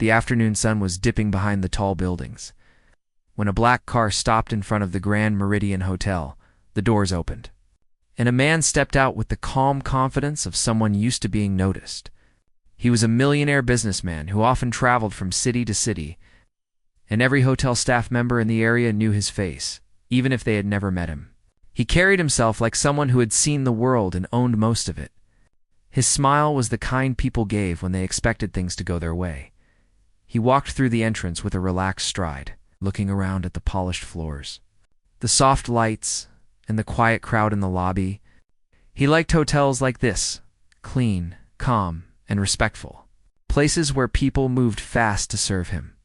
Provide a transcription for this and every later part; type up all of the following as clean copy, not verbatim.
The afternoon sun was dipping behind the tall buildings. When a black car stopped in front of the Grand Meridian Hotel, the doors opened, and a man stepped out with the calm confidence of someone used to being noticed. He was a millionaire businessman who often traveled from city to city, and every hotel staff member in the area knew his face, even if they had never met him. He carried himself like someone who had seen the world and owned most of it. His smile was the kind people gave when they expected things to go their way. He walked through the entrance with a relaxed stride, looking around at the polished floors, the soft lights, and the quiet crowd in the lobby. He liked hotels like this, clean, calm, and respectful, places where people moved fast to serve him.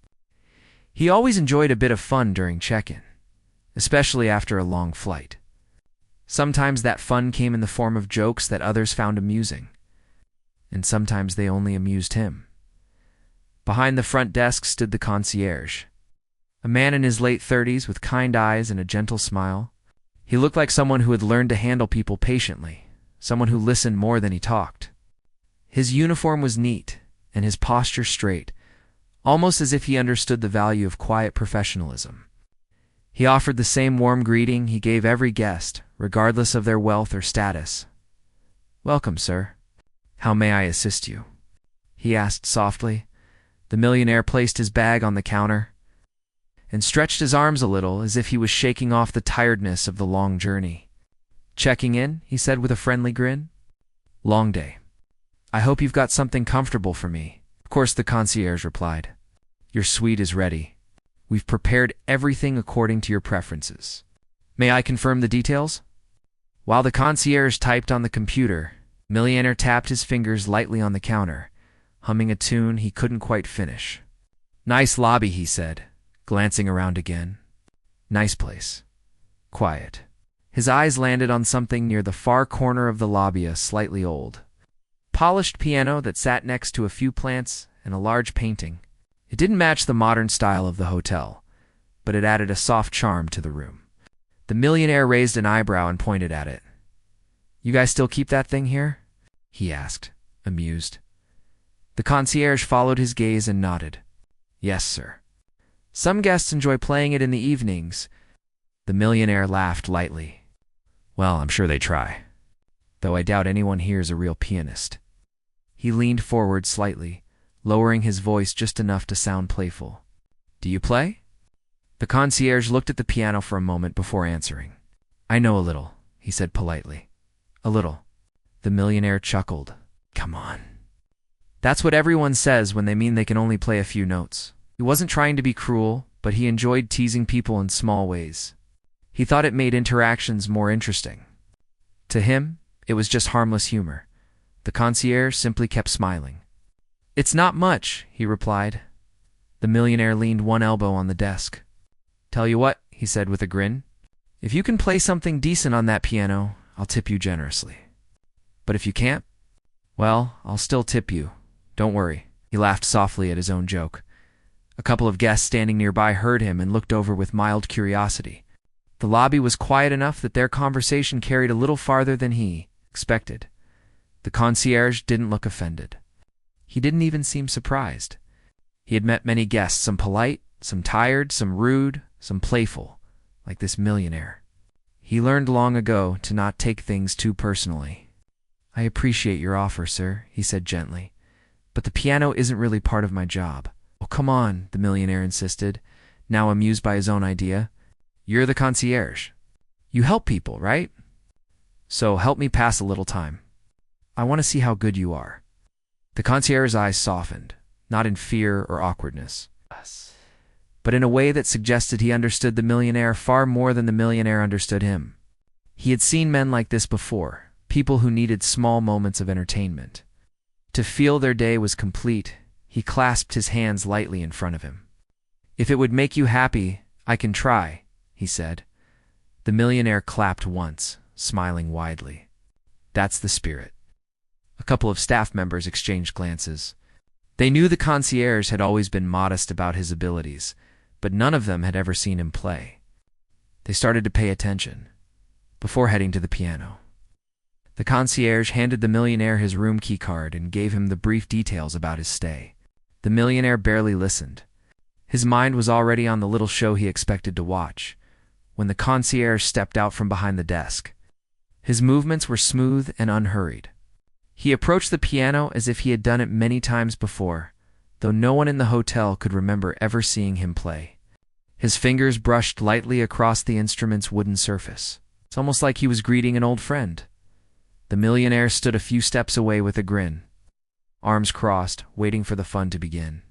He always enjoyed a bit of fun during check-in, especially after a long flight. Sometimes that fun came in the form of jokes that others found amusing, and sometimes they only amused him. Behind the front desk stood the concierge, a man in his late 30s with kind eyes and a gentle smile. He looked like someone who had learned to handle people patiently, someone who listened more than he talked. His uniform was neat, and his posture straight, almost as if he understood the value of quiet professionalism. He offered the same warm greeting he gave every guest, regardless of their wealth or status. "Welcome, sir. How may I assist you?" he asked softly. The millionaire placed his bag on the counter and stretched his arms a little as if he was shaking off the tiredness of the long journey. "Checking in," he said with a friendly grin. "Long day. I hope you've got something comfortable for me." "Of course," the concierge replied. "Your suite is ready. We've prepared everything according to your preferences. May I confirm the details?" While the concierge typed on the computer, Millionaire tapped his fingers lightly on the counter, humming a tune he couldn't quite finish. "Nice lobby," he said, glancing around again. "Nice place. Quiet." His eyes landed on something near the far corner of the lobby, a slightly old, polished piano that sat next to a few plants and a large painting. It didn't match the modern style of the hotel, but it added a soft charm to the room. The millionaire raised an eyebrow and pointed at it. "You guys still keep that thing here?" he asked, amused. The concierge followed his gaze and nodded. "Yes, sir. Some guests enjoy playing it in the evenings." The millionaire laughed lightly. "Well, I'm sure they try, though I doubt anyone here is a real pianist." He leaned forward slightly, lowering his voice just enough to sound playful. "Do you play?" The concierge looked at the piano for a moment before answering. "I know a little," he said politely. "A little." The millionaire chuckled. "Come on." That's what everyone says when they mean they can only play a few notes. He wasn't trying to be cruel, but he enjoyed teasing people in small ways. He thought it made interactions more interesting. To him, it was just harmless humor. The concierge simply kept smiling. "It's not much," he replied. The millionaire leaned one elbow on the desk. "Tell you what," he said with a grin. "If you can play something decent on that piano, I'll tip you generously. But if you can't, well, I'll still tip you. Don't worry." He laughed softly at his own joke. A couple of guests standing nearby heard him and looked over with mild curiosity. The lobby was quiet enough that their conversation carried a little farther than he expected. The concierge didn't look offended. He didn't even seem surprised. He had met many guests, some polite, some tired, some rude, some playful, like this millionaire. He learned long ago to not take things too personally. "I appreciate your offer, sir," he said gently, "but the piano isn't really part of my job." "Oh, come on," the millionaire insisted, now amused by his own idea. "You're the concierge. You help people, right? So help me pass a little time. I want to see how good you are." The concierge's eyes softened, not in fear or awkwardness, but in a way that suggested he understood the millionaire far more than the millionaire understood him. He had seen men like this before, people who needed small moments of entertainment. To feel their day was complete, he clasped his hands lightly in front of him. "If it would make you happy, I can try," he said. The millionaire clapped once, smiling widely. "That's the spirit." A couple of staff members exchanged glances. They knew the concierge had always been modest about his abilities, but none of them had ever seen him play. They started to pay attention, before heading to the piano. The concierge handed the millionaire his room key card and gave him the brief details about his stay. The millionaire barely listened. His mind was already on the little show he expected to watch, when the concierge stepped out from behind the desk. His movements were smooth and unhurried. He approached the piano as if he had done it many times before, though no one in the hotel could remember ever seeing him play. His fingers brushed lightly across the instrument's wooden surface. It's almost like he was greeting an old friend. The millionaire stood a few steps away with a grin, arms crossed, waiting for the fun to begin.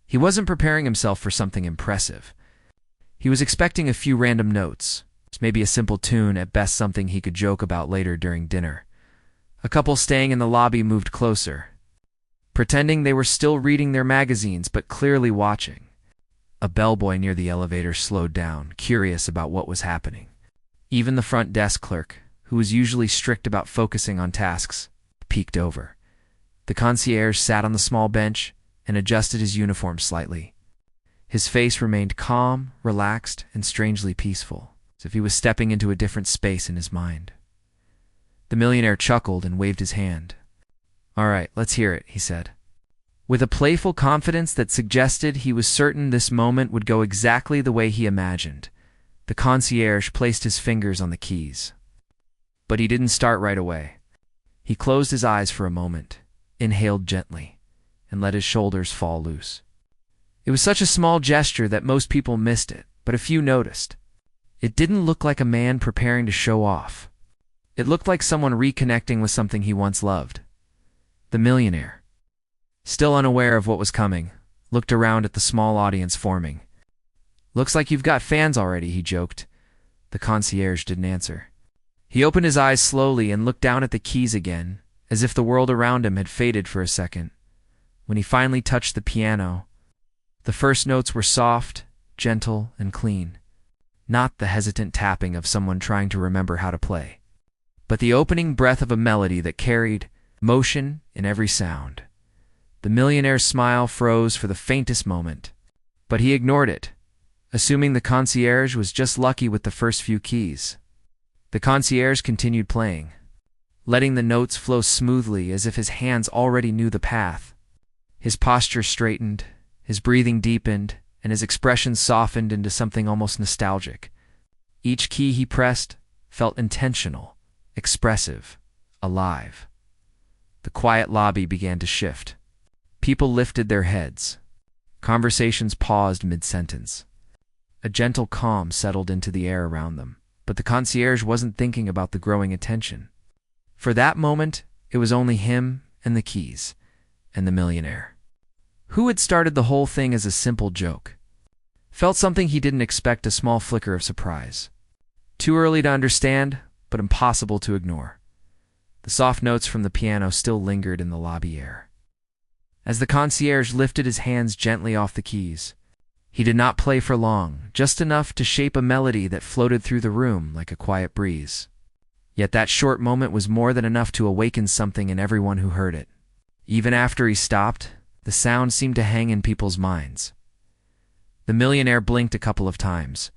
He wasn't preparing himself for something impressive. He was expecting a few random notes, maybe a simple tune, at best something he could joke about later during dinner. A couple staying in the lobby moved closer, pretending they were still reading their magazines but clearly watching. A bellboy near the elevator slowed down, curious about what was happening. Even the front desk clerk, who was usually strict about focusing on tasks, peeked over. The concierge sat on the small bench and adjusted his uniform slightly. His face remained calm, relaxed, and strangely peaceful, as if he was stepping into a different space in his mind. The millionaire chuckled and waved his hand. "All right, let's hear it," he said, with a playful confidence that suggested he was certain this moment would go exactly the way he imagined. The concierge placed his fingers on the keys. But he didn't start right away. He closed his eyes for a moment, inhaled gently, and let his shoulders fall loose. It was such a small gesture that most people missed it, but a few noticed. It didn't look like a man preparing to show off. It looked like someone reconnecting with something he once loved. The millionaire, still unaware of what was coming, looked around at the small audience forming. "Looks like you've got fans already," he joked. The concierge didn't answer. He opened his eyes slowly and looked down at the keys again, as if the world around him had faded for a second. When he finally touched the piano, the first notes were soft, gentle, and clean. Not the hesitant tapping of someone trying to remember how to play, but the opening breath of a melody that carried motion in every sound. The millionaire's smile froze for the faintest moment, but he ignored it, assuming the concierge was just lucky with the first few keys. The concierge continued playing, letting the notes flow smoothly as if his hands already knew the path. His posture straightened, his breathing deepened, and his expression softened into something almost nostalgic. Each key he pressed felt intentional, expressive, alive. The quiet lobby began to shift. People lifted their heads. Conversations paused mid-sentence. A gentle calm settled into the air around them, but the concierge wasn't thinking about the growing attention. For that moment, it was only him and the keys, and the millionaire, who had started the whole thing as a simple joke. Felt something he didn't expect, a small flicker of surprise. Too early to understand, but impossible to ignore. The soft notes from the piano still lingered in the lobby air. As the concierge lifted his hands gently off the keys, he did not play for long, just enough to shape a melody that floated through the room like a quiet breeze. Yet that short moment was more than enough to awaken something in everyone who heard it. Even after he stopped, the sound seemed to hang in people's minds. The millionaire blinked a couple of times,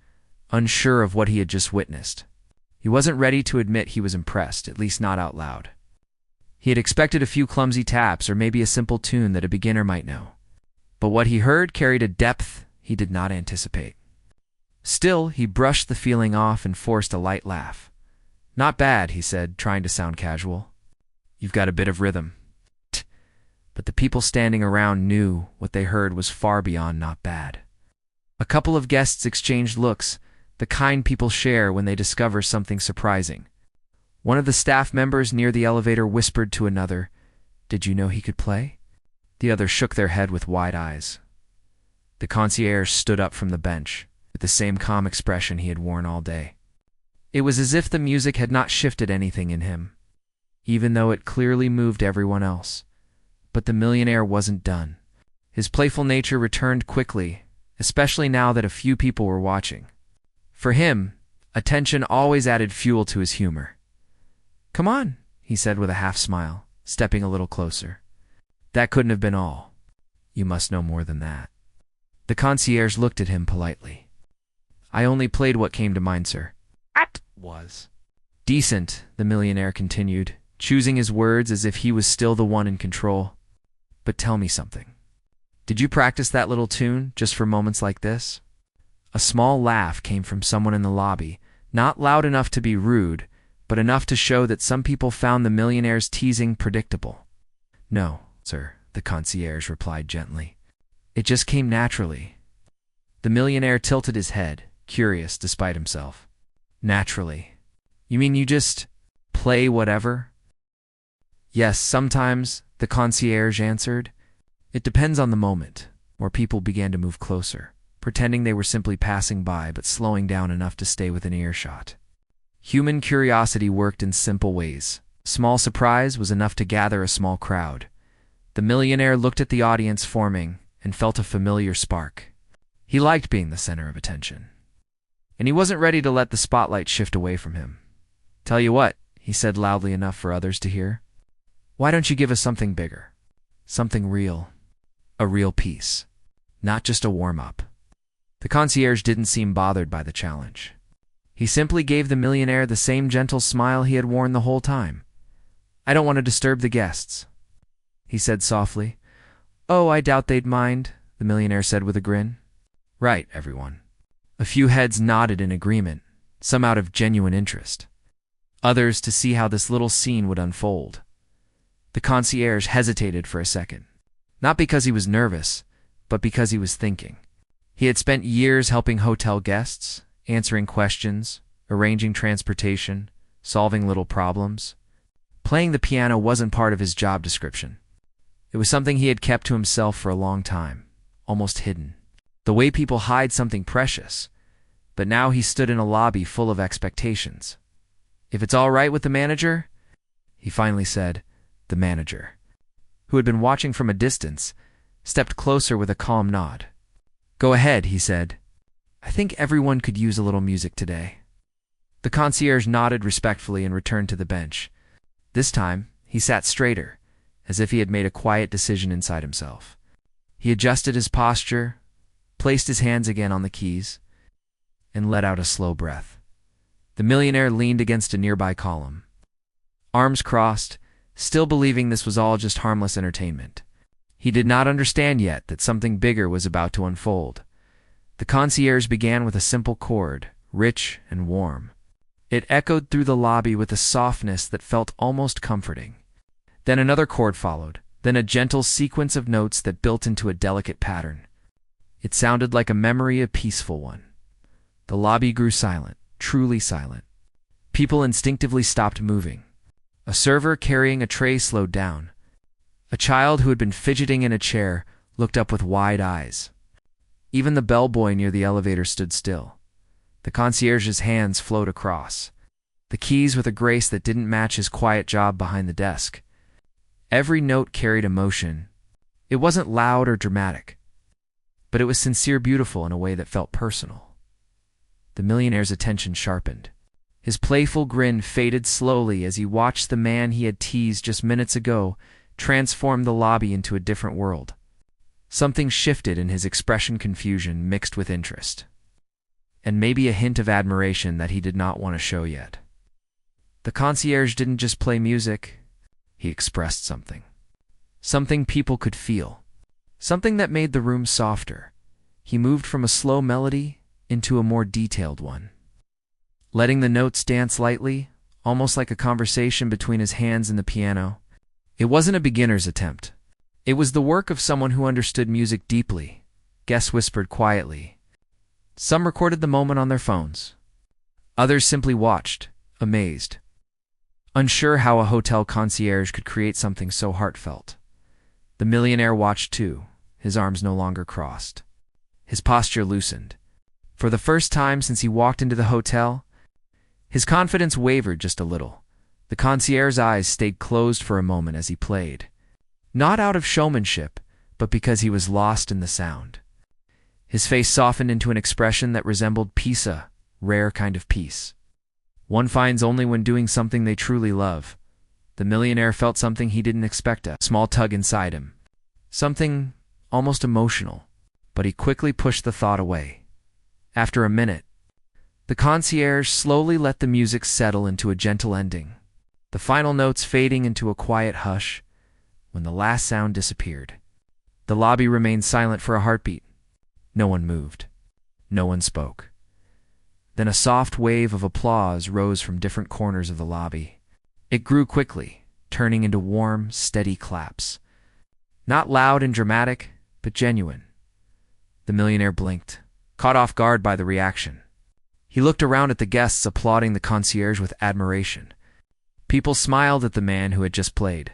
unsure of what he had just witnessed. He wasn't ready to admit he was impressed, at least not out loud. He had expected a few clumsy taps or maybe a simple tune that a beginner might know. But what he heard carried a depth he did not anticipate. Still, he brushed the feeling off and forced a light laugh. "Not bad," he said, trying to sound casual. "You've got a bit of rhythm." But the people standing around knew what they heard was far beyond not bad. A couple of guests exchanged looks, the kind people share when they discover something surprising. One of the staff members near the elevator whispered to another, "Did you know he could play?" The others shook their head with wide eyes. The concierge stood up from the bench, with the same calm expression he had worn all day. It was as if the music had not shifted anything in him, even though it clearly moved everyone else. But the millionaire wasn't done. His playful nature returned quickly, especially now that a few people were watching. For him, attention always added fuel to his humor. "Come on," he said with a half-smile, stepping a little closer. "That couldn't have been all. You must know more than that." The concierge looked at him politely. "I only played what came to mind, sir." "That was decent," the millionaire continued, choosing his words as if he was still the one in control. "But tell me something." Did you practice that little tune just for moments like this? A small laugh came from someone in the lobby, not loud enough to be rude, but enough to show that some people found the millionaire's teasing predictable. No, sir, the concierge replied gently. It just came naturally. The millionaire tilted his head, curious despite himself. Naturally? You mean you just play whatever? Yes, sometimes, the concierge answered. It depends on the moment. More people began to move closer, pretending they were simply passing by but slowing down enough to stay within earshot. Human curiosity worked in simple ways. Small surprise was enough to gather a small crowd. The millionaire looked at the audience forming and felt a familiar spark. He liked being the center of attention. And he wasn't ready to let the spotlight shift away from him. Tell you what, he said loudly enough for others to hear. Why don't you give us something bigger? Something real. A real piece. Not just a warm-up. The concierge didn't seem bothered by the challenge. He simply gave the millionaire the same gentle smile he had worn the whole time. I don't want to disturb the guests, he said softly. Oh, I doubt they'd mind, the millionaire said with a grin. Right, everyone. A few heads nodded in agreement, some out of genuine interest. Others to see how this little scene would unfold. The concierge hesitated for a second. Not because he was nervous, but because he was thinking. He had spent years helping hotel guests, answering questions, arranging transportation, solving little problems. Playing the piano wasn't part of his job description. It was something he had kept to himself for a long time, almost hidden. The way people hide something precious. But now he stood in a lobby full of expectations. If it's all right with the manager, he finally said. The manager, who had been watching from a distance, stepped closer with a calm nod. Go ahead, he said. I think everyone could use a little music today. The concierge nodded respectfully and returned to the bench. This time, he sat straighter, as if he had made a quiet decision inside himself. He adjusted his posture, placed his hands again on the keys, and let out a slow breath. The millionaire leaned against a nearby column. Arms crossed, still believing this was all just harmless entertainment. He did not understand yet that something bigger was about to unfold. The concierge began with a simple chord, rich and warm. It echoed through the lobby with a softness that felt almost comforting. Then another chord followed, then a gentle sequence of notes that built into a delicate pattern. It sounded like a memory, a peaceful one. The lobby grew silent, truly silent. People instinctively stopped moving. A server carrying a tray slowed down. A child who had been fidgeting in a chair looked up with wide eyes. Even the bellboy near the elevator stood still. The concierge's hands flowed across, the keys with a grace that didn't match his quiet job behind the desk. Every note carried emotion. It wasn't loud or dramatic, but it was sincere, beautiful in a way that felt personal. The millionaire's attention sharpened. His playful grin faded slowly as he watched the man he had teased just minutes ago transform the lobby into a different world. Something shifted in his expression, confusion mixed with interest, and maybe a hint of admiration that he did not want to show yet. The concierge didn't just play music, he expressed something. Something people could feel. Something that made the room softer. He moved from a slow melody into a more detailed one, letting the notes dance lightly, almost like a conversation between his hands and the piano. It wasn't a beginner's attempt. It was the work of someone who understood music deeply. Guests whispered quietly. Some recorded the moment on their phones. Others simply watched, amazed, unsure how a hotel concierge could create something so heartfelt. The millionaire watched too, his arms no longer crossed. His posture loosened. For the first time since he walked into the hotel, his confidence wavered just a little. The concierge's eyes stayed closed for a moment as he played. Not out of showmanship, but because he was lost in the sound. His face softened into an expression that resembled peace, a rare kind of peace. One finds only when doing something they truly love. The millionaire felt something he didn't expect, a small tug inside him. Something almost emotional, but he quickly pushed the thought away. After a minute, the concierge slowly let the music settle into a gentle ending, the final notes fading into a quiet hush when the last sound disappeared. The lobby remained silent for a heartbeat. No one moved. No one spoke. Then a soft wave of applause rose from different corners of the lobby. It grew quickly, turning into warm, steady claps. Not loud and dramatic, but genuine. The millionaire blinked, caught off guard by the reaction. He looked around at the guests applauding the concierge with admiration. People smiled at the man who had just played.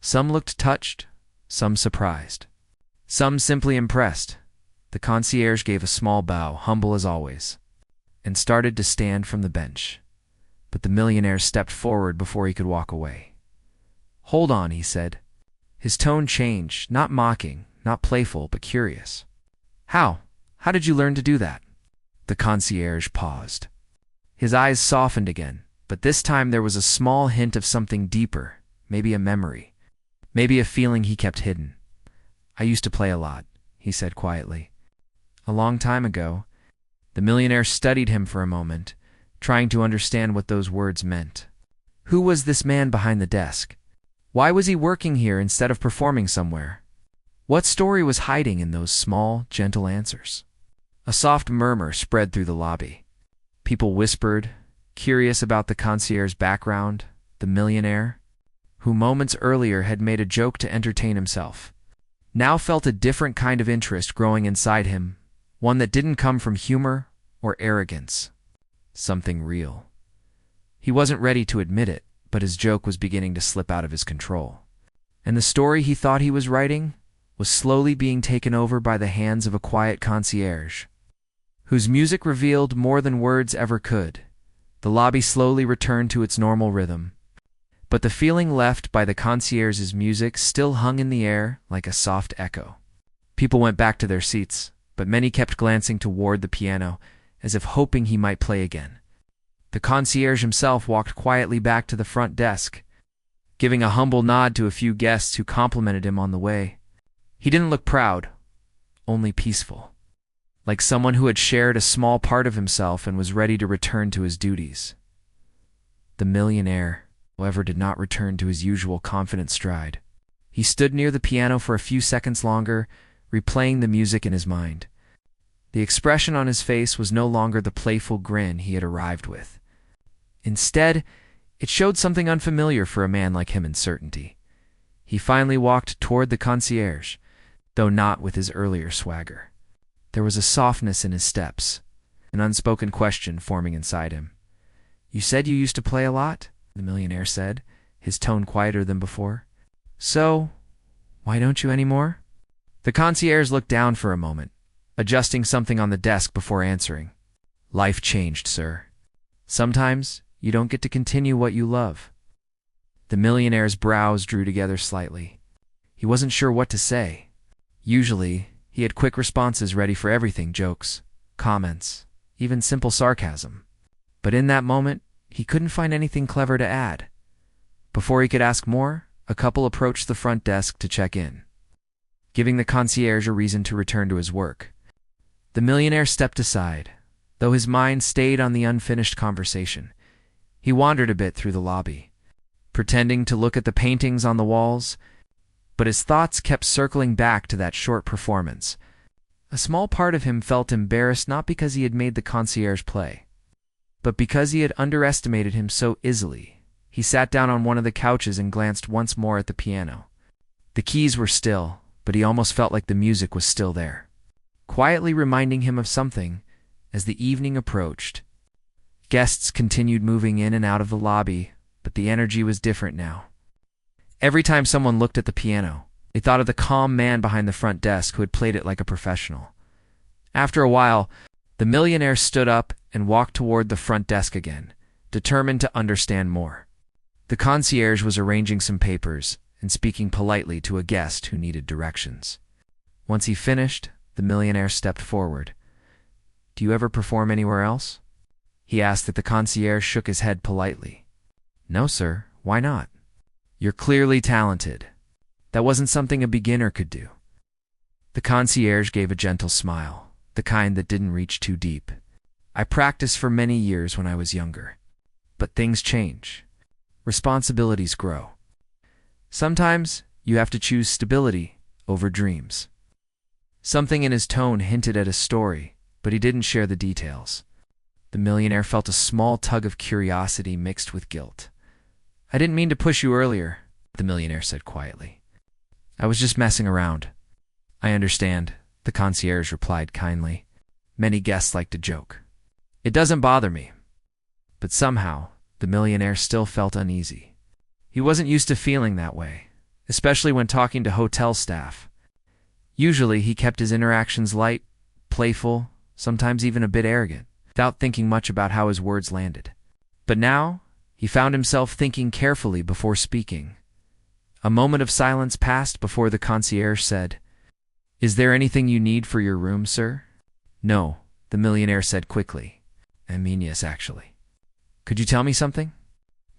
Some looked touched, some surprised. Some simply impressed. The concierge gave a small bow, humble as always, and started to stand from the bench. But the millionaire stepped forward before he could walk away. "Hold on," he said. His tone changed, not mocking, not playful, but curious. How did you learn to do that?" The concierge paused. His eyes softened again, but this time there was a small hint of something deeper, maybe a memory, maybe a feeling he kept hidden. "I used to play a lot," he said quietly. "A long time ago." The millionaire studied him for a moment, trying to understand what those words meant. Who was this man behind the desk? Why was he working here instead of performing somewhere? What story was hiding in those small, gentle answers? A soft murmur spread through the lobby. People whispered, curious about the concierge's background, the millionaire, who moments earlier had made a joke to entertain himself, now felt a different kind of interest growing inside him, one that didn't come from humor or arrogance. Something real. He wasn't ready to admit it, but his joke was beginning to slip out of his control. And the story he thought he was writing was slowly being taken over by the hands of a quiet concierge, whose music revealed more than words ever could. The lobby slowly returned to its normal rhythm, but the feeling left by the concierge's music still hung in the air like a soft echo. People went back to their seats, but many kept glancing toward the piano, as if hoping he might play again. The concierge himself walked quietly back to the front desk, giving a humble nod to a few guests who complimented him on the way. He didn't look proud, only peaceful, like someone who had shared a small part of himself and was ready to return to his duties. The millionaire, however, did not return to his usual confident stride. He stood near the piano for a few seconds longer, replaying the music in his mind. The expression on his face was no longer the playful grin he had arrived with. Instead, it showed something unfamiliar for a man like him in certainty. He finally walked toward the concierge, though not with his earlier swagger. There was a softness in his steps, an unspoken question forming inside him. "You said you used to play a lot?" the millionaire said, his tone quieter than before. "So, why don't you anymore?" The concierge looked down for a moment, adjusting something on the desk before answering. "Life changed, sir. Sometimes you don't get to continue what you love." The millionaire's brows drew together slightly. He wasn't sure what to say. Usually, he had quick responses ready for everything, jokes, comments, even simple sarcasm. But in that moment, he couldn't find anything clever to add. Before he could ask more, a couple approached the front desk to check in, giving the concierge a reason to return to his work. The millionaire stepped aside, though his mind stayed on the unfinished conversation. He wandered a bit through the lobby, pretending to look at the paintings on the walls, but his thoughts kept circling back to that short performance. A small part of him felt embarrassed not because he had made the concierge play, but because he had underestimated him so easily. He sat down on one of the couches and glanced once more at the piano. The keys were still, but he almost felt like the music was still there, quietly reminding him of something. As the evening approached, guests continued moving in and out of the lobby, but the energy was different now. Every time someone looked at the piano, they thought of the calm man behind the front desk who had played it like a professional. After a while, the millionaire stood up and walked toward the front desk again, determined to understand more. The concierge was arranging some papers and speaking politely to a guest who needed directions. Once he finished, the millionaire stepped forward. "Do you ever perform anywhere else?" he asked. That the concierge shook his head politely. "No, sir. Why not?" "You're clearly talented. That wasn't something a beginner could do." The concierge gave a gentle smile, the kind that didn't reach too deep. "I practiced for many years when I was younger. But things change. Responsibilities grow. Sometimes you have to choose stability over dreams. Something in his tone hinted at a story, but he didn't share the details. The millionaire felt a small tug of curiosity mixed with guilt. "I didn't mean to push you earlier," the millionaire said quietly. "I was just messing around." "I understand," the concierge replied kindly. Many guests like to joke. "It doesn't bother me." But somehow, the millionaire still felt uneasy. He wasn't used to feeling that way, especially when talking to hotel staff. Usually, he kept his interactions light, playful, sometimes even a bit arrogant, without thinking much about how his words landed. But now, he found himself thinking carefully before speaking. A moment of silence passed before the concierge said, "Is there anything you need for your room, sir?" "No," the millionaire said quickly. "I mean, yes, actually." "Could you tell me something?"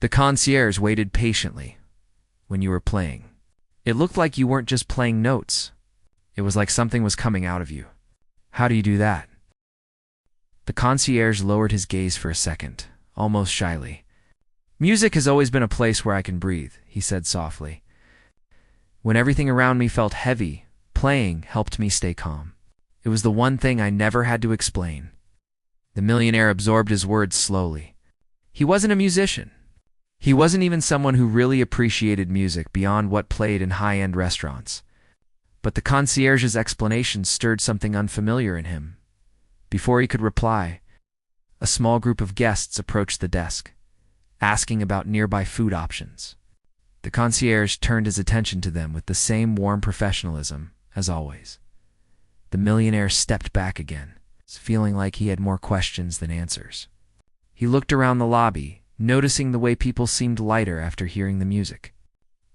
The concierge waited patiently. "When you were playing, it looked like you weren't just playing notes. It was like something was coming out of you. How do you do that?" The concierge lowered his gaze for a second, almost shyly. "Music has always been a place where I can breathe," he said softly. "When everything around me felt heavy, playing helped me stay calm. It was the one thing I never had to explain." The millionaire absorbed his words slowly. He wasn't a musician. He wasn't even someone who really appreciated music beyond what played in high-end restaurants. But the concierge's explanation stirred something unfamiliar in him. Before he could reply, a small group of guests approached the desk, asking about nearby food options. The concierge turned his attention to them with the same warm professionalism as always. The millionaire stepped back again, feeling like he had more questions than answers. He looked around the lobby, noticing the way people seemed lighter after hearing the music.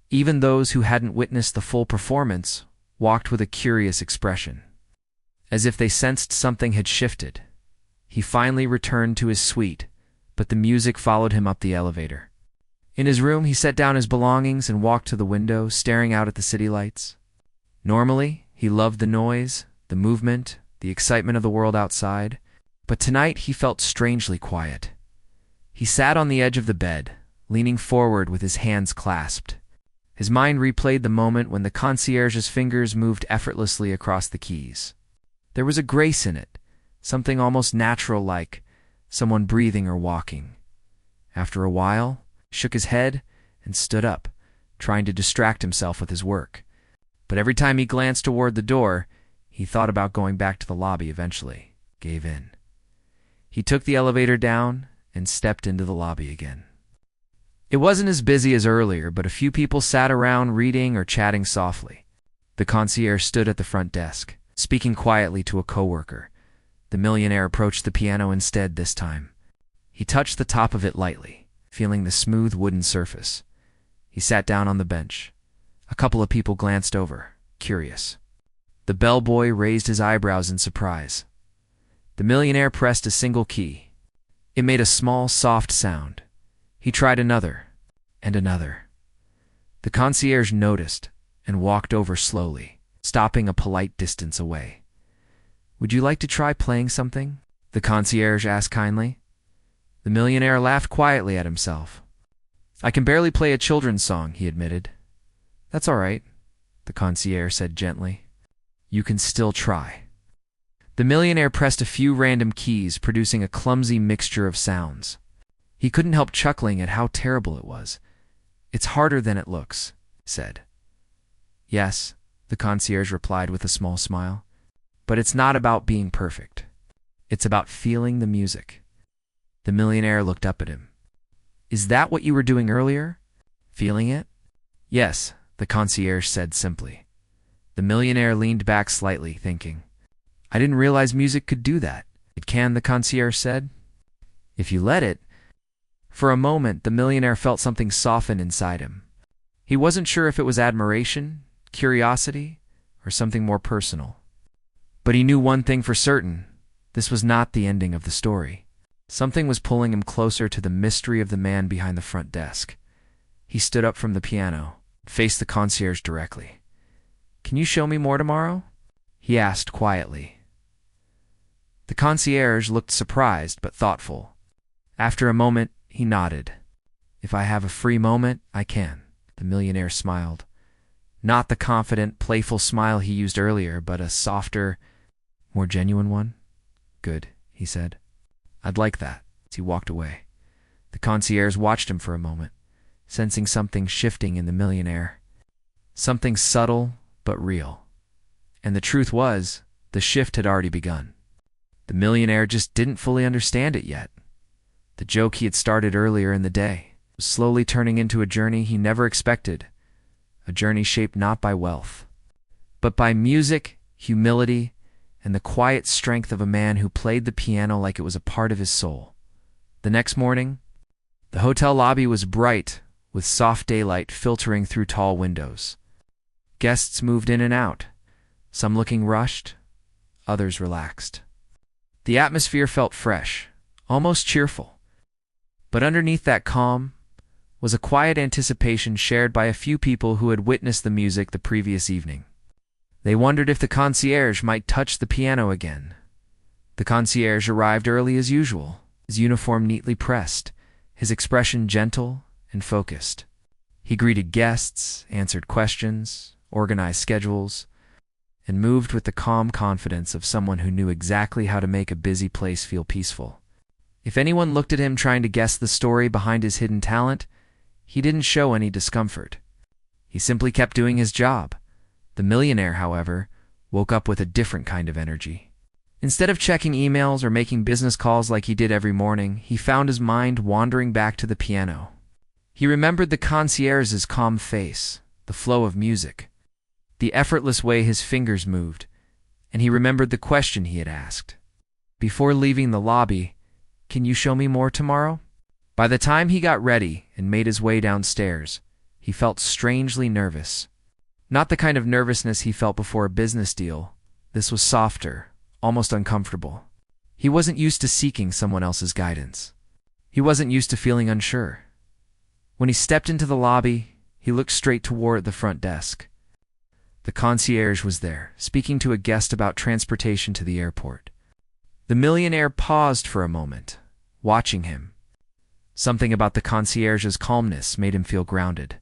Even those who hadn't witnessed the full performance walked with a curious expression, as if they sensed something had shifted. He finally returned to his suite, but the music followed him up the elevator. In his room, he set down his belongings and walked to the window, staring out at the city lights. Normally, he loved the noise, the movement, the excitement of the world outside, but tonight he felt strangely quiet. He sat on the edge of the bed, leaning forward with his hands clasped. His mind replayed the moment when the concierge's fingers moved effortlessly across the keys. There was a grace in it, something almost natural, like someone breathing or walking. After a while, he shook his head and stood up, trying to distract himself with his work. But every time he glanced toward the door, he thought about going back to the lobby. Eventually, gave in. He took the elevator down and stepped into the lobby again. It wasn't as busy as earlier, but a few people sat around reading or chatting softly. The concierge stood at the front desk, speaking quietly to a coworker. The millionaire approached the piano instead this time. He touched the top of it lightly, feeling the smooth wooden surface. He sat down on the bench. A couple of people glanced over, curious. The bellboy raised his eyebrows in surprise. The millionaire pressed a single key. It made a small, soft sound. He tried another, and another. The concierge noticed and walked over slowly, stopping a polite distance away. "Would you like to try playing something?" the concierge asked kindly. The millionaire laughed quietly at himself. "I can barely play a children's song," he admitted. "That's all right," the concierge said gently. "You can still try." The millionaire pressed a few random keys, producing a clumsy mixture of sounds. He couldn't help chuckling at how terrible it was. "It's harder than it looks," he said. "Yes," the concierge replied with a small smile. "But it's not about being perfect. It's about feeling the music." The millionaire looked up at him. "Is that what you were doing earlier? Feeling it?" "Yes," the concierge said simply. The millionaire leaned back slightly, thinking. "I didn't realize music could do that." "It can," the concierge said. "If you let it." For a moment, the millionaire felt something soften inside him. He wasn't sure if it was admiration, curiosity, or something more personal. But he knew one thing for certain. This was not the ending of the story. Something was pulling him closer to the mystery of the man behind the front desk. He stood up from the piano, faced the concierge directly. "Can you show me more tomorrow?" he asked quietly. The concierge looked surprised but thoughtful. After a moment, he nodded. "If I have a free moment, I can," the millionaire smiled. Not the confident, playful smile he used earlier, but a softer, more genuine one. "Good," he said. "I'd like that." As he walked away, the concierge watched him for a moment, sensing something shifting in the millionaire. Something subtle but real. And the truth was, the shift had already begun. The millionaire just didn't fully understand it yet. The joke he had started earlier in the day was slowly turning into a journey he never expected, a journey shaped not by wealth, but by music, humility, and the quiet strength of a man who played the piano like it was a part of his soul. The next morning, the hotel lobby was bright, with soft daylight filtering through tall windows. Guests moved in and out, some looking rushed, others relaxed. The atmosphere felt fresh, almost cheerful. But underneath that calm was a quiet anticipation shared by a few people who had witnessed the music the previous evening. They wondered if the concierge might touch the piano again. The concierge arrived early as usual, his uniform neatly pressed, his expression gentle and focused. He greeted guests, answered questions, organized schedules, and moved with the calm confidence of someone who knew exactly how to make a busy place feel peaceful. If anyone looked at him trying to guess the story behind his hidden talent, he didn't show any discomfort. He simply kept doing his job. The millionaire, however, woke up with a different kind of energy. Instead of checking emails or making business calls like he did every morning, he found his mind wandering back to the piano. He remembered the concierge's calm face, the flow of music, the effortless way his fingers moved, and he remembered the question he had asked. Before leaving the lobby, "Can you show me more tomorrow?" By the time he got ready and made his way downstairs, he felt strangely nervous. Not the kind of nervousness he felt before a business deal. This was softer, almost uncomfortable. He wasn't used to seeking someone else's guidance. He wasn't used to feeling unsure. When he stepped into the lobby, he looked straight toward the front desk. The concierge was there, speaking to a guest about transportation to the airport. The millionaire paused for a moment, watching him. Something about the concierge's calmness made him feel grounded,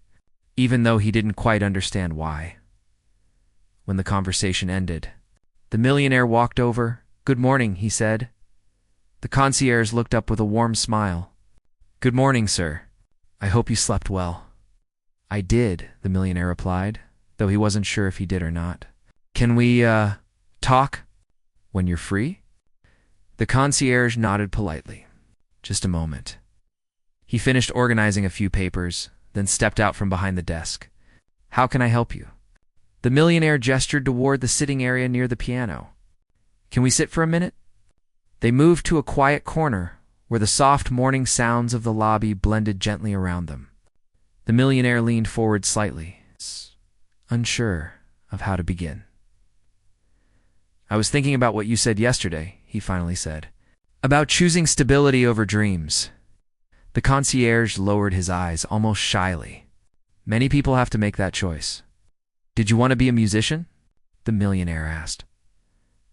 even though he didn't quite understand why. When the conversation ended, the millionaire walked over. "Good morning," he said. The concierge looked up with a warm smile. "Good morning, sir. I hope you slept well." "I did," the millionaire replied, though he wasn't sure if he did or not. "Can we, talk when you're free?" The concierge nodded politely. "Just a moment." He finished organizing a few papers, then stepped out from behind the desk. "How can I help you?" The millionaire gestured toward the sitting area near the piano. "Can we sit for a minute?" They moved to a quiet corner where the soft morning sounds of the lobby blended gently around them. The millionaire leaned forward slightly, unsure of how to begin. "I was thinking about what you said yesterday," he finally said. "About choosing stability over dreams." The concierge lowered his eyes almost shyly. "Many people have to make that choice." "Did you want to be a musician?" the millionaire asked.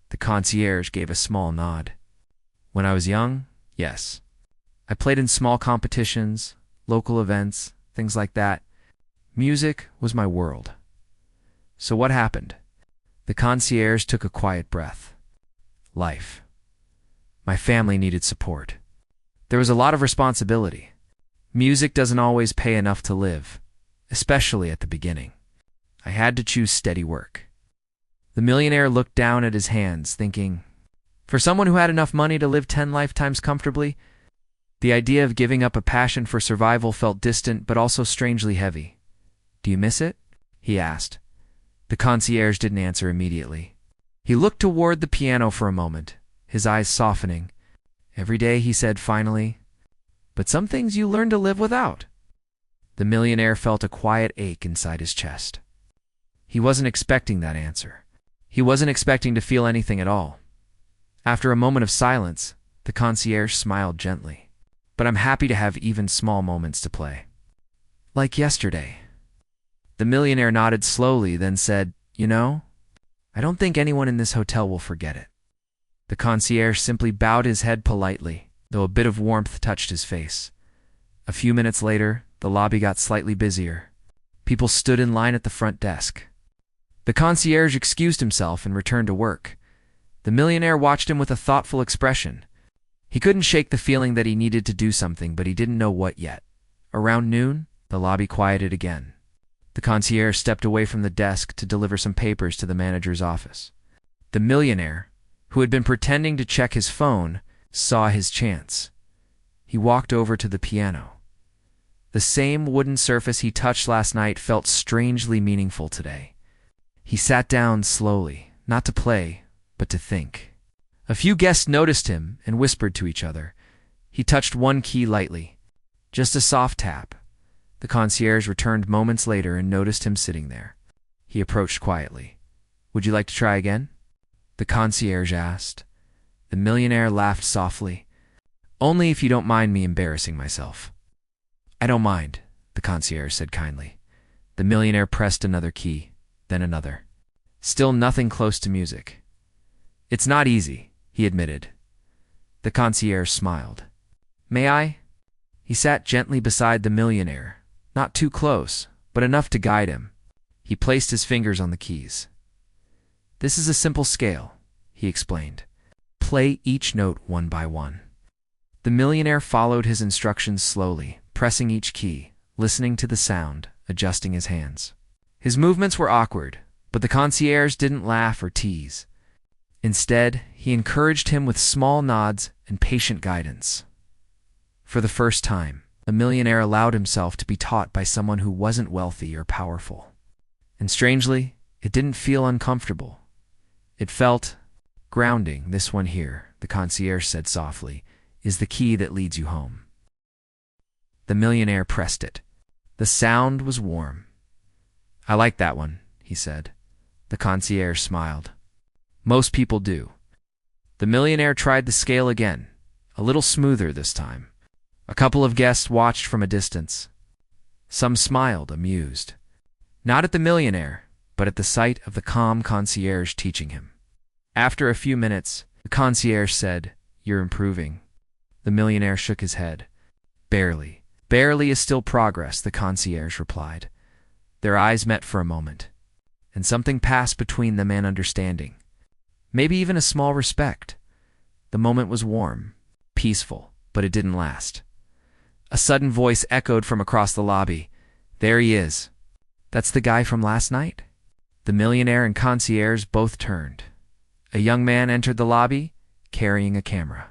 The concierge gave a small nod. "When I was young, yes. I played in small competitions, local events, things like that. Music was my world." "So what happened?" The concierge took a quiet breath. "Life. My family needed support. There was a lot of responsibility. Music doesn't always pay enough to live, especially at the beginning. I had to choose steady work." The millionaire looked down at his hands, thinking, for someone who had enough money to live 10 lifetimes comfortably, the idea of giving up a passion for survival felt distant but also strangely heavy. "Do you miss it?" he asked. The concierge didn't answer immediately. He looked toward the piano for a moment, his eyes softening. "Every day," he said finally, "but some things you learn to live without." The millionaire felt a quiet ache inside his chest. He wasn't expecting that answer. He wasn't expecting to feel anything at all. After a moment of silence, the concierge smiled gently. "But I'm happy to have even small moments to play. Like yesterday." The millionaire nodded slowly, then said, "You know, I don't think anyone in this hotel will forget it." The concierge simply bowed his head politely, though a bit of warmth touched his face. A few minutes later, the lobby got slightly busier. People stood in line at the front desk. The concierge excused himself and returned to work. The millionaire watched him with a thoughtful expression. He couldn't shake the feeling that he needed to do something, but he didn't know what yet. Around noon, the lobby quieted again. The concierge stepped away from the desk to deliver some papers to the manager's office. The millionaire, who had been pretending to check his phone, saw his chance. He walked over to the piano. The same wooden surface he touched last night felt strangely meaningful today. He sat down slowly, not to play, but to think. A few guests noticed him and whispered to each other. He touched one key lightly. Just a soft tap. The concierge returned moments later and noticed him sitting there. He approached quietly. "Would you like to try again?" The concierge asked. The millionaire laughed softly. "Only if you don't mind me embarrassing myself." "I don't mind," the concierge said kindly. The millionaire pressed another key, then another. Still nothing close to music. "It's not easy," he admitted. The concierge smiled. "May I?" He sat gently beside the millionaire, not too close, but enough to guide him. He placed his fingers on the keys. "This is a simple scale," he explained. "Play each note one by one." The millionaire followed his instructions slowly, pressing each key, listening to the sound, adjusting his hands. His movements were awkward, but the concierge didn't laugh or tease. Instead, he encouraged him with small nods and patient guidance. For the first time, the millionaire allowed himself to be taught by someone who wasn't wealthy or powerful. And strangely, it didn't feel uncomfortable. It felt grounding. "This one here," the concierge said softly, "is the key that leads you home." The millionaire pressed it. The sound was warm. "I like that one," he said. The concierge smiled. "Most people do." The millionaire tried the scale again, a little smoother this time. A couple of guests watched from a distance. Some smiled, amused. Not at the millionaire, but at the sight of the calm concierge teaching him. After a few minutes, the concierge said, "You're improving." The millionaire shook his head. "Barely. Barely is still progress," the concierge replied. Their eyes met for a moment, and something passed between them, an understanding. Maybe even a small respect. The moment was warm, peaceful, but it didn't last. A sudden voice echoed from across the lobby. "There he is." "That's the guy from last night?" The millionaire and concierge both turned. A young man entered the lobby, carrying a camera.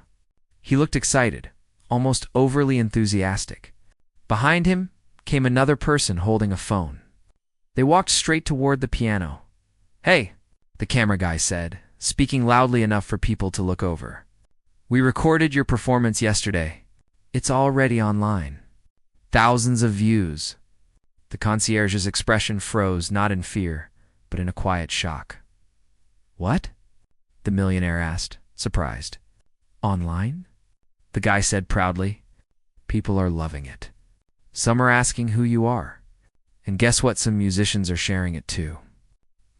He looked excited, almost overly enthusiastic. Behind him came another person holding a phone. They walked straight toward the piano. "Hey," the camera guy said, speaking loudly enough for people to look over. "We recorded your performance yesterday. It's already online. Thousands of views." The concierge's expression froze, not in fear, but in a quiet shock. "What?" the millionaire asked, surprised. "Online?" the guy said proudly. "People are loving it. Some are asking who you are. And guess what? Some musicians are sharing it too."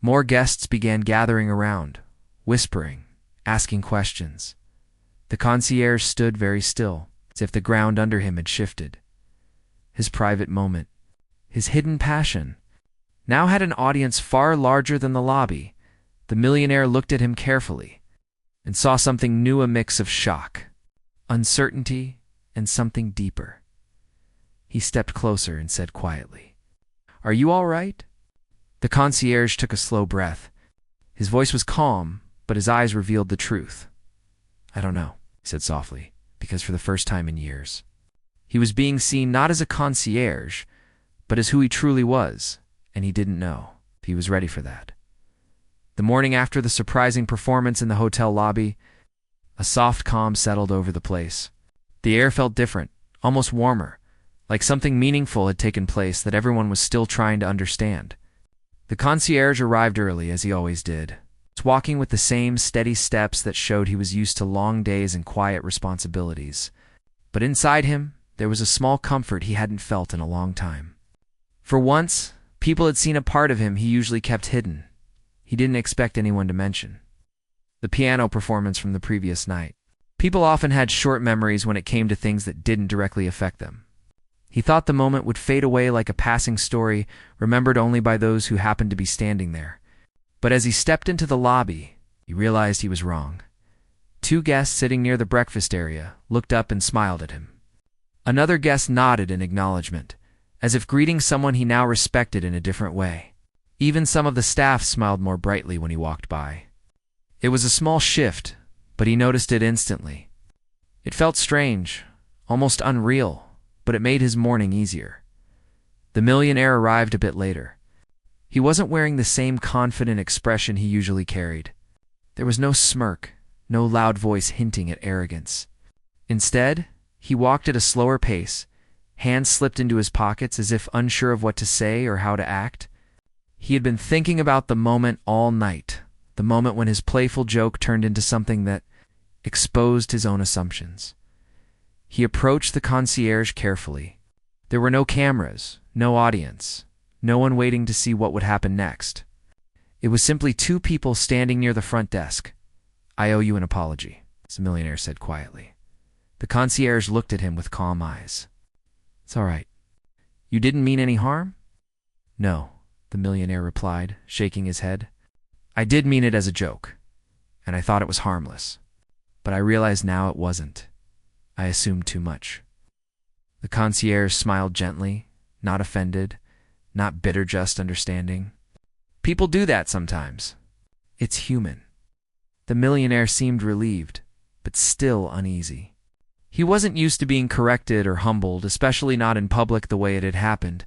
More guests began gathering around, whispering, asking questions. The concierge stood very still, as if the ground under him had shifted. His private moment, his hidden passion, now had an audience far larger than the lobby. The millionaire looked at him carefully and saw something new, a mix of shock, uncertainty, and something deeper. He stepped closer and said quietly, "Are you all right?" The concierge took a slow breath. His voice was calm, but his eyes revealed the truth. "I don't know," he said softly, because for the first time in years, he was being seen not as a concierge, but as who he truly was, and he didn't know if he was ready for that. The morning after the surprising performance in the hotel lobby, a soft calm settled over the place. The air felt different, almost warmer, like something meaningful had taken place that everyone was still trying to understand. The concierge arrived early, as he always did, walking with the same steady steps that showed he was used to long days and quiet responsibilities. But inside him, there was a small comfort he hadn't felt in a long time. For once, people had seen a part of him he usually kept hidden. He didn't expect anyone to mention. The piano performance from the previous night. People often had short memories when it came to things that didn't directly affect them. He thought the moment would fade away like a passing story, remembered only by those who happened to be standing there. But as he stepped into the lobby, he realized he was wrong. Two guests sitting near the breakfast area looked up and smiled at him. Another guest nodded in acknowledgement, as if greeting someone he now respected in a different way. Even some of the staff smiled more brightly when he walked by. It was a small shift, but he noticed it instantly. It felt strange, almost unreal, but it made his morning easier. The millionaire arrived a bit later. He wasn't wearing the same confident expression he usually carried. There was no smirk, no loud voice hinting at arrogance. Instead, he walked at a slower pace, hands slipped into his pockets as if unsure of what to say or how to act. He had been thinking about the moment all night, the moment when his playful joke turned into something that exposed his own assumptions. He approached the concierge carefully. There were no cameras, no audience, no one waiting to see what would happen next. It was simply two people standing near the front desk. "I owe you an apology," the millionaire said quietly. The concierge looked at him with calm eyes. "It's all right. You didn't mean any harm?" "No," the millionaire replied, shaking his head. "I did mean it as a joke, and I thought it was harmless. But I realize now it wasn't. I assumed too much." The concierge smiled gently, not offended, not bitter, just understanding. "People do that sometimes. It's human." The millionaire seemed relieved, but still uneasy. He wasn't used to being corrected or humbled, especially not in public the way it had happened.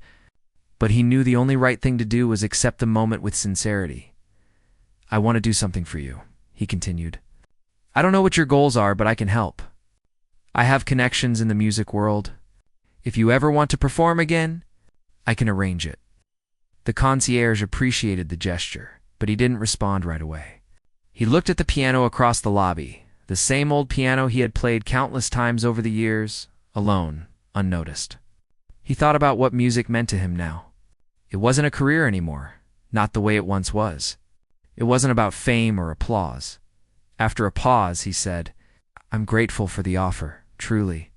But he knew the only right thing to do was accept the moment with sincerity. "I want to do something for you," he continued. "I don't know what your goals are, but I can help. I have connections in the music world. If you ever want to perform again, I can arrange it." The concierge appreciated the gesture, but he didn't respond right away. He looked at the piano across the lobby, the same old piano he had played countless times over the years, alone, unnoticed. He thought about what music meant to him now. It wasn't a career anymore, not the way it once was. It wasn't about fame or applause. After a pause, he said, "I'm grateful for the offer, truly,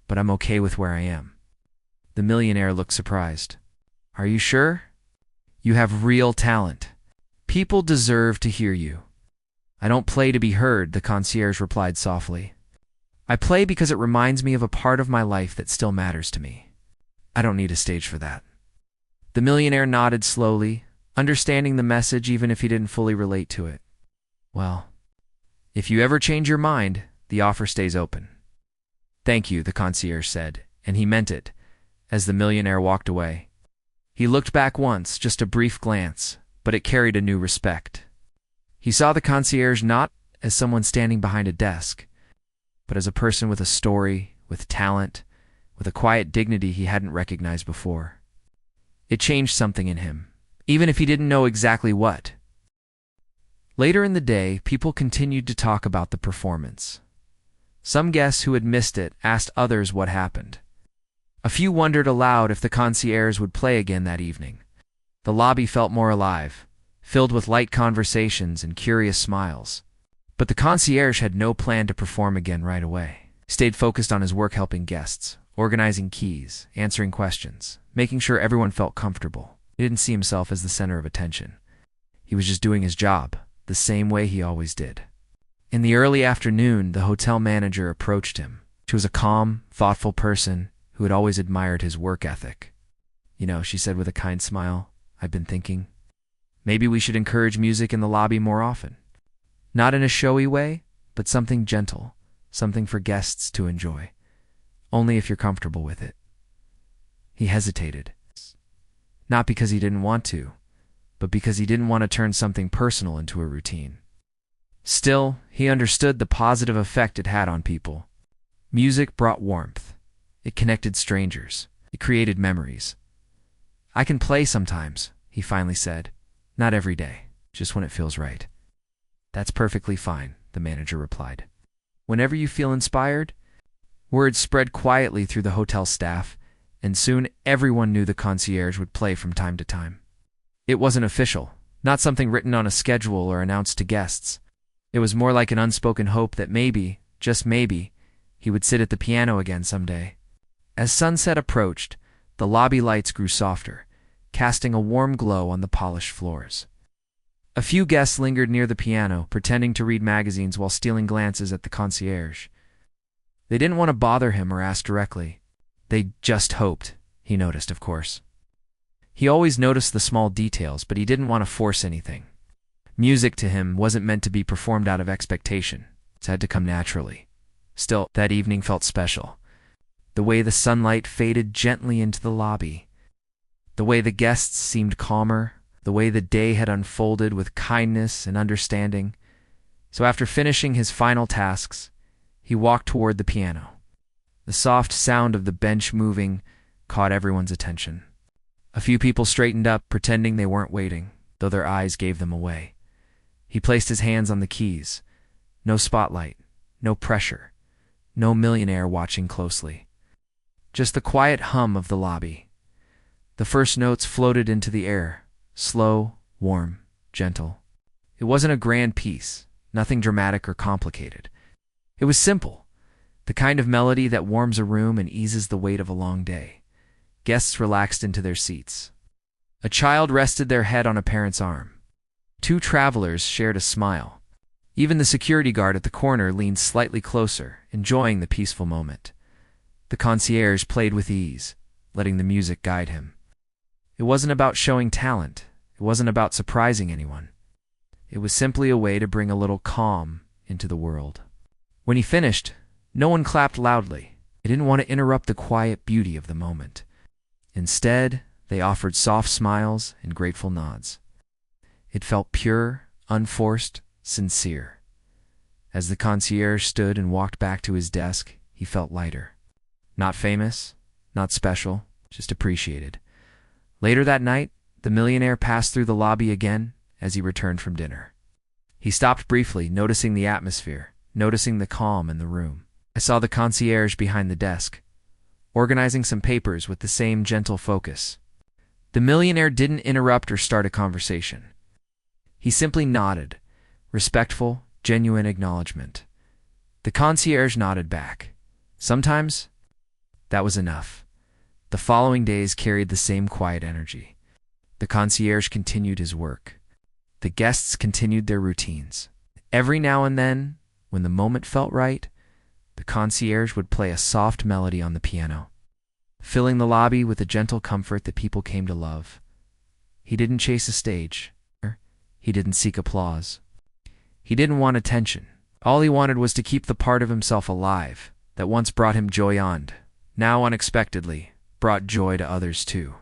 but I'm okay with where I am." The millionaire looked surprised. "Are you sure? You have real talent. People deserve to hear you." "I don't play to be heard," the concierge replied softly. "I play because it reminds me of a part of my life that still matters to me. I don't need a stage for that." The millionaire nodded slowly, understanding the message even if he didn't fully relate to it. "Well, if you ever change your mind, the offer stays open." "Thank you," the concierge said, and he meant it, as the millionaire walked away. He looked back once, just a brief glance, but it carried a new respect. He saw the concierge not as someone standing behind a desk, but as a person with a story, with talent, with a quiet dignity he hadn't recognized before. It changed something in him, even if he didn't know exactly what. Later in the day, people continued to talk about the performance. Some guests who had missed it asked others what happened. A few wondered aloud if the concierge would play again that evening. The lobby felt more alive, filled with light conversations and curious smiles. But the concierge had no plan to perform again right away. He stayed focused on his work helping guests, organizing keys, answering questions, making sure everyone felt comfortable. He didn't see himself as the center of attention. He was just doing his job, the same way he always did. In the early afternoon, the hotel manager approached him. She was a calm, thoughtful person who had always admired his work ethic. "You know," she said with a kind smile, "I've been thinking, maybe we should encourage music in the lobby more often. Not in a showy way, but something gentle, something for guests to enjoy. Only if you're comfortable with it." He hesitated. Not because he didn't want to, but because he didn't want to turn something personal into a routine. Still, he understood the positive effect it had on people. Music brought warmth. It connected strangers. It created memories. "I can play sometimes," he finally said. "Not every day, just when it feels right." "That's perfectly fine," the manager replied. "Whenever you feel inspired." Word spread quietly through the hotel staff, and soon everyone knew the concierge would play from time to time. It wasn't official, not something written on a schedule or announced to guests. It was more like an unspoken hope that maybe, just maybe, he would sit at the piano again someday. As sunset approached, the lobby lights grew softer, casting a warm glow on the polished floors. A few guests lingered near the piano, pretending to read magazines while stealing glances at the concierge. They didn't want to bother him or ask directly. They just hoped, he noticed, of course. He always noticed the small details, but he didn't want to force anything. Music to him wasn't meant to be performed out of expectation. It had to come naturally. Still, that evening felt special. The way the sunlight faded gently into the lobby. The way the guests seemed calmer. The way the day had unfolded with kindness and understanding. So after finishing his final tasks, he walked toward the piano. The soft sound of the bench moving caught everyone's attention. A few people straightened up, pretending they weren't waiting, though their eyes gave them away. He placed his hands on the keys. No spotlight, no pressure, no millionaire watching closely. Just the quiet hum of the lobby. The first notes floated into the air, slow, warm, gentle. It wasn't a grand piece, nothing dramatic or complicated. It was simple, the kind of melody that warms a room and eases the weight of a long day. Guests relaxed into their seats. A child rested their head on a parent's arm. Two travelers shared a smile. Even the security guard at the corner leaned slightly closer, enjoying the peaceful moment. The concierge played with ease, letting the music guide him. It wasn't about showing talent. It wasn't about surprising anyone. It was simply a way to bring a little calm into the world. When he finished, no one clapped loudly. They didn't want to interrupt the quiet beauty of the moment. Instead, they offered soft smiles and grateful nods. It felt pure, unforced, sincere. As the concierge stood and walked back to his desk, he felt lighter. Not famous, not special, just appreciated. Later that night, the millionaire passed through the lobby again as he returned from dinner. He stopped briefly, noticing the atmosphere, noticing the calm in the room. I saw the concierge behind the desk, organizing some papers with the same gentle focus. The millionaire didn't interrupt or start a conversation. He simply nodded, respectful, genuine acknowledgement. The concierge nodded back. Sometimes, that was enough. The following days carried the same quiet energy. The concierge continued his work. The guests continued their routines. Every now and then, when the moment felt right, the concierge would play a soft melody on the piano, filling the lobby with the gentle comfort that people came to love. He didn't chase a stage. He didn't seek applause. He didn't want attention. All he wanted was to keep the part of himself alive that once brought him joy and, now unexpectedly, brought joy to others too.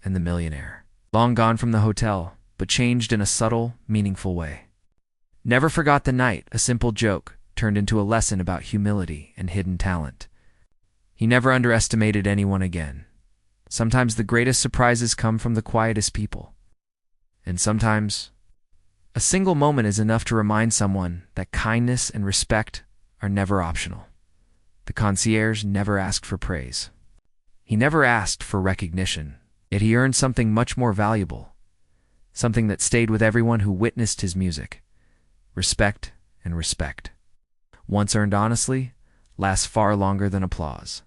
And the millionaire, long gone from the hotel, but changed in a subtle, meaningful way. Never forgot the night a simple joke turned into a lesson about humility and hidden talent. He never underestimated anyone again. Sometimes the greatest surprises come from the quietest people. And sometimes, a single moment is enough to remind someone that kindness and respect are never optional. The concierge never asked for praise. He never asked for recognition, yet he earned something much more valuable, something that stayed with everyone who witnessed his music. Respect and respect. Once earned honestly, lasts far longer than applause.